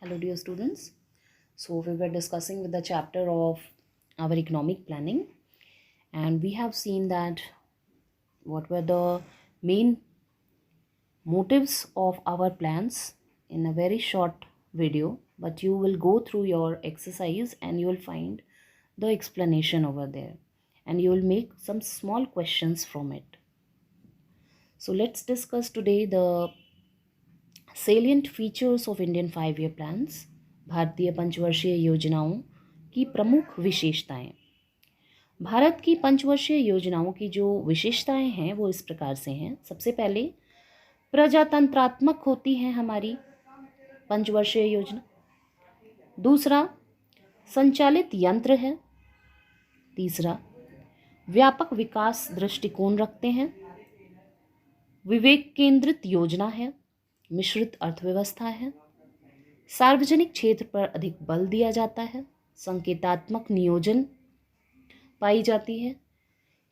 Hello, dear students. So, we were discussing with the chapter of our economic planning, and we have seen that what were the main motives of our plans in a very short video. But you will go through your exercise and you will find the explanation over there, and you will make some small questions from it. So, let's discuss today the salient features of Indian 5 year plans, भारतीय पंचवर्षीय योजनाओं की प्रमुख विशेषताएं। भारत की पंचवर्षीय योजनाओं की जो विशेषताएं हैं वो इस प्रकार से हैं। सबसे पहले प्रजातंत्रात्मक होती है हमारी पंचवर्षीय योजना। दूसरा, संचालित यंत्र है। तीसरा, व्यापक विकास दृष्टिकोण रखते हैं। विवेक केंद्रित योजना है। मिश्रित अर्थव्यवस्था है। सार्वजनिक क्षेत्र पर अधिक बल दिया जाता है। संकेतात्मक नियोजन पाई जाती है।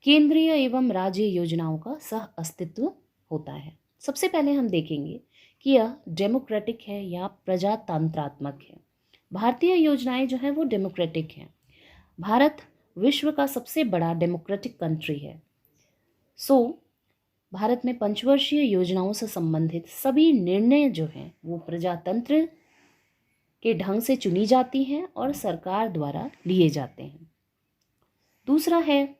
केंद्रीय एवं राज्य योजनाओं का सह अस्तित्व होता है। सबसे पहले हम देखेंगे कि यह डेमोक्रेटिक है या प्रजातंत्रात्मक है। भारतीय योजनाएं जो है वो डेमोक्रेटिक हैं। भारत विश्व का सबसे बड़ा डेमोक्रेटिक कंट्री है। भारत में पंचवर्षीय योजनाओं से संबंधित सभी निर्णय जो हैं वो प्रजातंत्र के ढंग से चुनी जाती हैं और सरकार द्वारा लिए जाते हैं। दूसरा है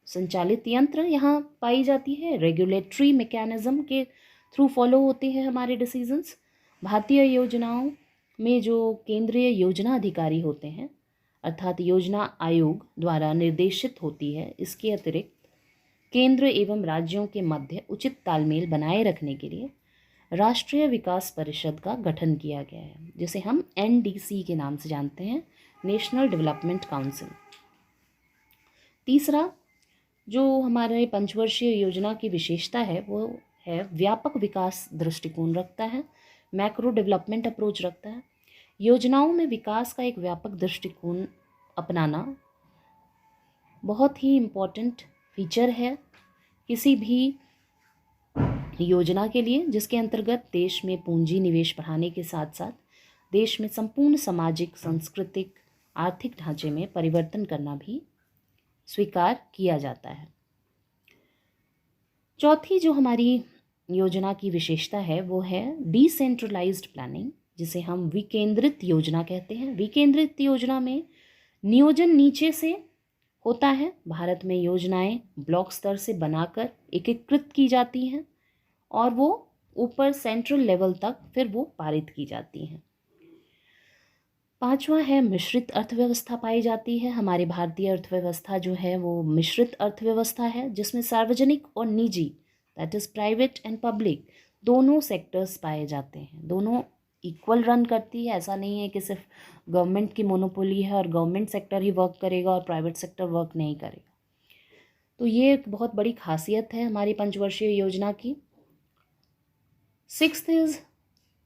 संचालित यंत्र। यहाँ पाई जाती है रेगुलेटरी मैकेनिज्म के थ्रू फॉलो होते हैं हमारे डिसीजंस। भारतीय योजनाओं में जो केंद्रीय योजना अधिकारी होते हैं अर्थात योजना आयोग द्वारा निर्देशित होती है। इसके अतिरिक्त केंद्र एवं राज्यों के मध्य उचित तालमेल बनाए रखने के लिए राष्ट्रीय विकास परिषद का गठन किया गया है, जिसे हम NDC के नाम से जानते हैं, नेशनल डेवलपमेंट काउंसिल। तीसरा जो हमारे पंचवर्षीय योजना की विशेषता है वो है व्यापक विकास दृष्टिकोण रखता है, मैक्रो डेवलपमेंट अप्रोच रखता है। योजनाओं में विकास का एक व्यापक दृष्टिकोण अपनाना बहुत ही इम्पोर्टेंट फीचर है किसी भी योजना के लिए, जिसके अंतर्गत देश में पूंजी निवेश बढ़ाने के साथ साथ देश में संपूर्ण सामाजिक, सांस्कृतिक, आर्थिक ढांचे में परिवर्तन करना भी स्वीकार किया जाता है। चौथी जो हमारी योजना की विशेषता है वो है डिसेंट्रलाइज्ड प्लानिंग, जिसे हम विकेंद्रित योजना कहते हैं। विकेंद्रित योजना में नियोजन नीचे से होता है। भारत में योजनाएं ब्लॉक स्तर से बनाकर एकीकृत की जाती हैं और वो ऊपर सेंट्रल लेवल तक फिर वो पारित की जाती हैं। पांचवा है मिश्रित अर्थव्यवस्था पाई जाती है। हमारी भारतीय अर्थव्यवस्था जो है वो मिश्रित अर्थव्यवस्था है, जिसमें सार्वजनिक और निजी, that is private and public, दोनों सेक्टर्स पाए जाते हैं। दोनों इक्वल रन करती है। ऐसा नहीं है कि सिर्फ गवर्नमेंट की मोनोपोली है और गवर्नमेंट सेक्टर ही वर्क करेगा और प्राइवेट सेक्टर वर्क नहीं करेगा। तो ये एक बहुत बड़ी खासियत है हमारी पंचवर्षीय योजना की। Sixth is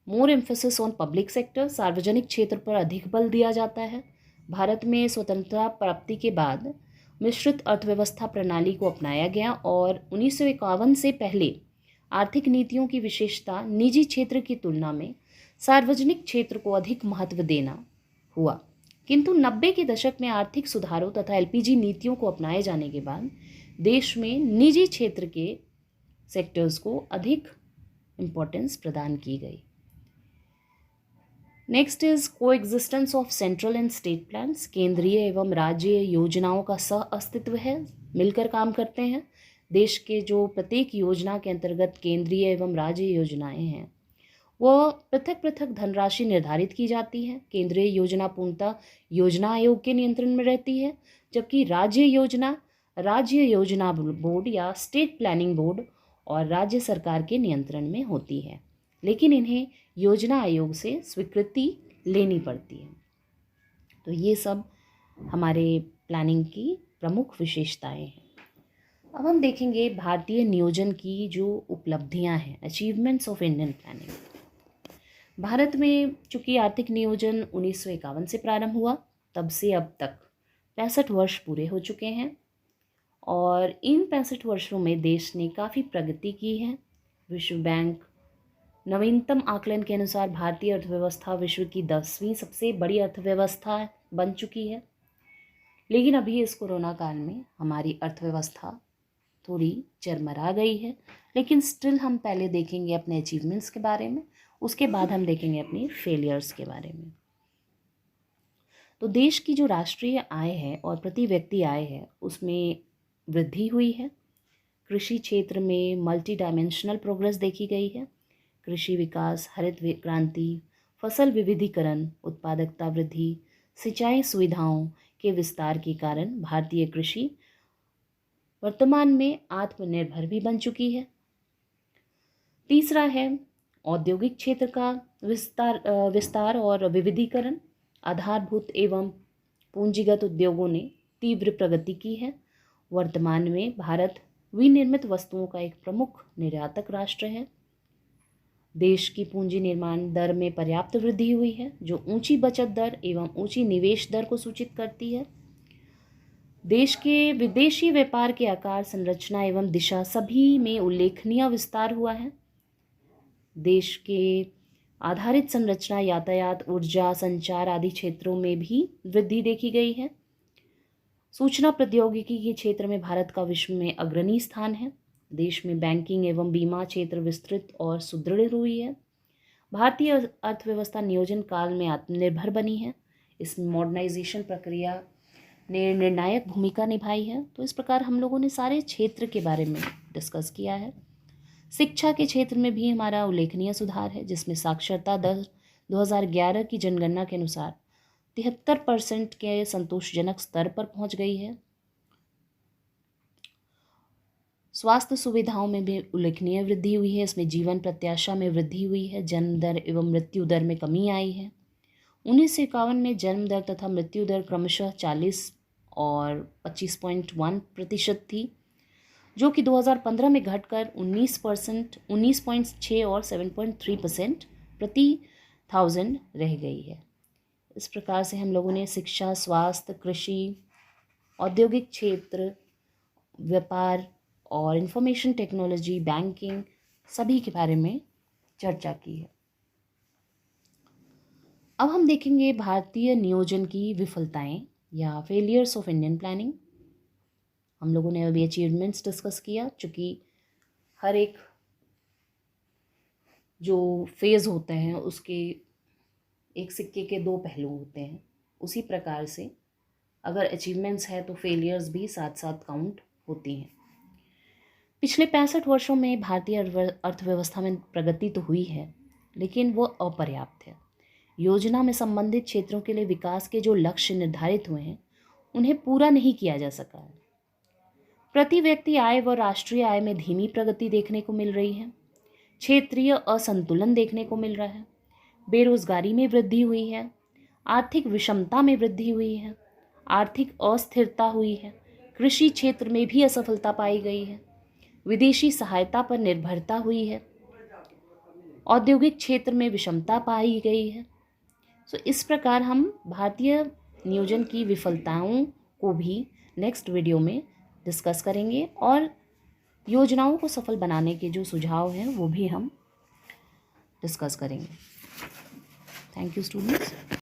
more emphasis on public sector. सार्वजनिक क्षेत्र पर अधिक बल दिया जाता है। भारत में स्वतंत्रता प्राप्ति के बाद मिश्रित अर्थव्यवस्था प्रणाली को अपनाया गया और 1951 से पहले आर्थिक नीतियों की विशेषता निजी क्षेत्र की तुलना में सार्वजनिक क्षेत्र को अधिक महत्व देना हुआ। किंतु 90 के दशक में आर्थिक सुधारों तथा LPG नीतियों को अपनाए जाने के बाद देश में निजी क्षेत्र के सेक्टर्स को अधिक इम्पोर्टेंस प्रदान की गई। Next is coexistence of central and state plans. केंद्रीय एवं राज्य योजनाओं का सह अस्तित्व है, मिलकर काम करते हैं। देश के जो प्रत्येक योजना के अंतर्गत केंद्रीय एवं राज्य योजनाएं हैं वो पृथक पृथक धनराशि निर्धारित की जाती है। केंद्रीय योजना पूर्णतः योजना आयोग के नियंत्रण में रहती है, जबकि राज्य योजना बोर्ड या स्टेट प्लानिंग बोर्ड और राज्य सरकार के नियंत्रण में होती है, लेकिन इन्हें योजना आयोग से स्वीकृति लेनी पड़ती है। तो ये सब हमारे प्लानिंग की प्रमुख विशेषताएं हैं। अब हम देखेंगे भारतीय नियोजन की जो उपलब्धियां हैं, achievements of Indian planning. Bharat में चूँकि आर्थिक नियोजन 1951 से प्रारंभ हुआ, तब से अब तक 65 वर्ष पूरे हो चुके हैं और इन 65 वर्षों में देश ने काफ़ी प्रगति की है। विश्व बैंक नवीनतम आकलन के अनुसार भारतीय अर्थव्यवस्था विश्व की 10वीं सबसे बड़ी अर्थव्यवस्था बन चुकी है। लेकिन अभी इस कोरोना काल में हमारी अर्थव्यवस्था थोड़ी चरमरा गई है, लेकिन स्टिल हम पहले देखेंगे अपने अचीवमेंट्स के बारे में, उसके बाद हम देखेंगे अपनी फेलियर्स के बारे में। तो देश की जो राष्ट्रीय आय है और प्रति व्यक्ति आय है उसमें वृद्धि हुई है। कृषि क्षेत्र में मल्टी डायमेंशनल प्रोग्रेस देखी गई है। कृषि विकास, हरित क्रांति, फसल विविधीकरण, उत्पादकता वृद्धि, सिंचाई सुविधाओं के विस्तार के कारण भारतीय कृषि वर्तमान में आत्मनिर्भर भी बन चुकी है। तीसरा है औद्योगिक क्षेत्र का विस्तार और विविधीकरण। आधारभूत एवं पूंजीगत उद्योगों ने तीव्र प्रगति की है। वर्तमान में भारत विनिर्मित वस्तुओं का एक प्रमुख निर्यातक राष्ट्र है। देश की पूंजी निर्माण दर में पर्याप्त वृद्धि हुई है, जो ऊंची बचत दर एवं ऊंची निवेश दर को सूचित करती है। देश के विदेशी व्यापार के आकार, संरचना एवं दिशा सभी में उल्लेखनीय विस्तार हुआ है। देश के आधारित संरचना, यातायात, ऊर्जा, संचार आदि क्षेत्रों में भी वृद्धि देखी गई है। सूचना प्रौद्योगिकी के क्षेत्र में भारत का विश्व में अग्रणी स्थान है। देश में बैंकिंग एवं बीमा क्षेत्र विस्तृत और सुदृढ़ हुई है। भारतीय अर्थव्यवस्था नियोजन काल में आत्मनिर्भर बनी है। इसमें मॉडर्नाइजेशन प्रक्रिया ने निर्णायक भूमिका निभाई है। तो इस प्रकार हम लोगों ने सारे क्षेत्र के बारे में डिस्कस किया है। शिक्षा के क्षेत्र में भी हमारा उल्लेखनीय सुधार है, जिसमें साक्षरता दर 2011 की जनगणना के अनुसार 73% के संतोषजनक स्तर पर पहुंच गई है। स्वास्थ्य सुविधाओं में भी उल्लेखनीय वृद्धि हुई है। इसमें जीवन प्रत्याशा में वृद्धि हुई है। जन्म दर एवं मृत्यु दर में कमी आई है। 1951 में जन्म दर तथा मृत्यु दर क्रमशः 40 और 25.1% थी, जो कि 2015 में घटकर 19.6 और 7.3% प्रति 1000 रह गई है। इस प्रकार से हम लोगों ने शिक्षा, स्वास्थ्य, कृषि, औद्योगिक क्षेत्र, व्यापार और इंफॉर्मेशन टेक्नोलॉजी, बैंकिंग सभी के बारे में चर्चा की है। अब हम देखेंगे भारतीय नियोजन की विफलताएं या फेलियर्स ऑफ इंडियन प्लानिंग। हम लोगों ने अभी अचीवमेंट्स डिस्कस किया, चूँकि हर एक जो फेज़ होते हैं उसके एक सिक्के के दो पहलू होते हैं। उसी प्रकार से अगर अचीवमेंट्स है तो फेलियर्स भी साथ साथ काउंट होती हैं। पिछले 65 वर्षों में भारतीय अर्थव्यवस्था में प्रगति तो हुई है, लेकिन वो अपर्याप्त है। योजना में संबंधित क्षेत्रों के लिए विकास के जो लक्ष्य निर्धारित हुए हैं उन्हें पूरा नहीं किया जा सका है। प्रति व्यक्ति आय व राष्ट्रीय आय में धीमी प्रगति देखने को मिल रही है। क्षेत्रीय असंतुलन देखने को मिल रहा है। बेरोजगारी में वृद्धि हुई है। आर्थिक विषमता में वृद्धि हुई है। आर्थिक अस्थिरता हुई है। कृषि क्षेत्र में भी असफलता पाई गई है। विदेशी सहायता पर निर्भरता हुई है। औद्योगिक क्षेत्र में विषमता पाई गई है। तो इस प्रकार हम भारतीय नियोजन की विफलताओं को भी नेक्स्ट वीडियो में डिस्कस करेंगे और योजनाओं को सफल बनाने के जो सुझाव हैं वो भी हम डिस्कस करेंगे। Thank you students.